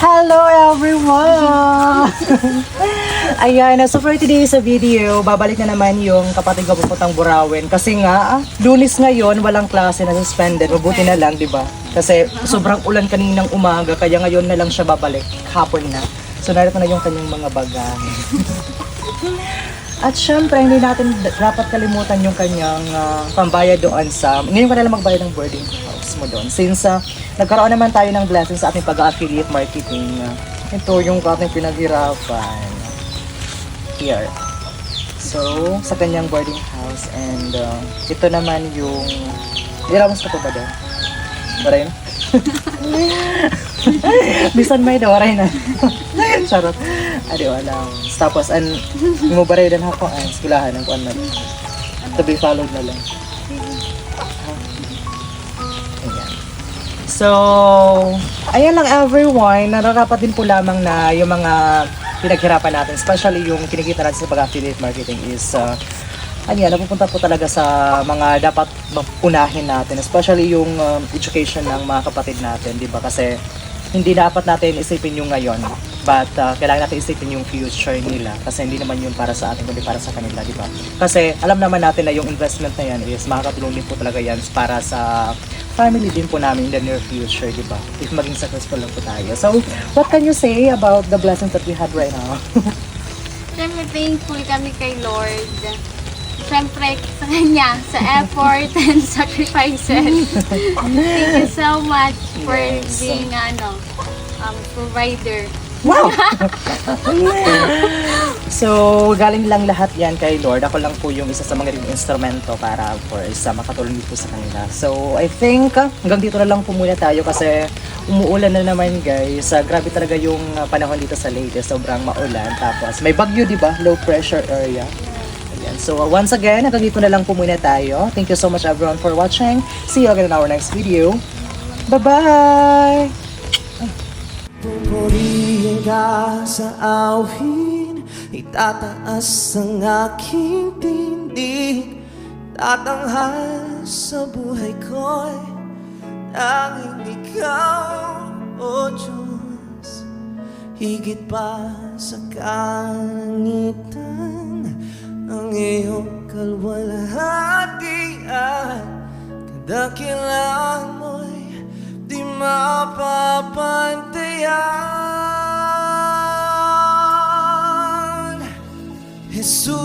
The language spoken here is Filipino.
Hello everyone! Ayan, so for today's video, babalik na naman yung kapatid ko pupuntang Burawin. Kasi nga, Lunes ngayon, walang klase na suspended. Mabuti na lang, di ba? Kasi sobrang ulan kaninang umaga, kaya ngayon na lang siya babalik. Hapon na. So narito na yung kanyang mga bagahe. At syempre, hindi natin dapat kalimutan yung kanyang pambayad doon sa... Ngayon ka na lang magbayad ng boarding house mo doon. Since nagkaroon naman tayo ng blessing sa ating pag-affiliate marketing, ito yung ating pinaghirapan. Here. So, sa kanyang boarding house. And ito naman yung... Ilamos ka po ba doon? Baray na? Bisan may daw, waray na. Charot. Adi, wala. Tapos, umubaray din ako ang skulahan ng kuwan na. To be followed na lang. Ayan. So, ayan lang everyone. Nararapat din po lamang na yung mga pinaghirapan natin, especially yung kinikita natin sa pag-affiliate marketing is napupunta po talaga sa mga dapat unahin natin, especially yung education ng mga kapatid natin, di ba? Kasi hindi dapat natin isipin yung ngayon, but kailangan natin isipin yung future nila kasi hindi naman yun para sa atin kundi para sa kanila, di ba? Kasi alam naman natin na yung investment na yan is makakatulong din po talaga yan para sa family din po namin in the near future, di ba? If maging successful lang po tayo. So, what can you say about the blessings that we had right now? Siyempre, thankful kami kay Lord. Siyempre, sa kanya, sa effort and sacrifices. Thank you so much for being provider. Wow! So, galing lang lahat yan kay Lord. Ako lang po yung isa sa mga instrumento para of course makatulong dito sa kanila. So, I think hanggang dito na lang po muna tayo kasi umuulan na naman guys. Grabe talaga yung panahon dito sa Leyte. Sobrang maulan. Tapos may bagyo, di ba? Low pressure area. Ayan. So, once again, hanggang dito na lang po muna tayo. Thank you so much everyone for watching. See you again in our next video. Bye-bye! Pupurihin ka sa awin, itataas ang aking tindig, tatanghal sa buhay ko'y tanging ikaw, O Diyos. Higit pa sa kalangitan, ang iyong kalwalhatian, kadakilaan mo'y di mapapantayan. Jesus.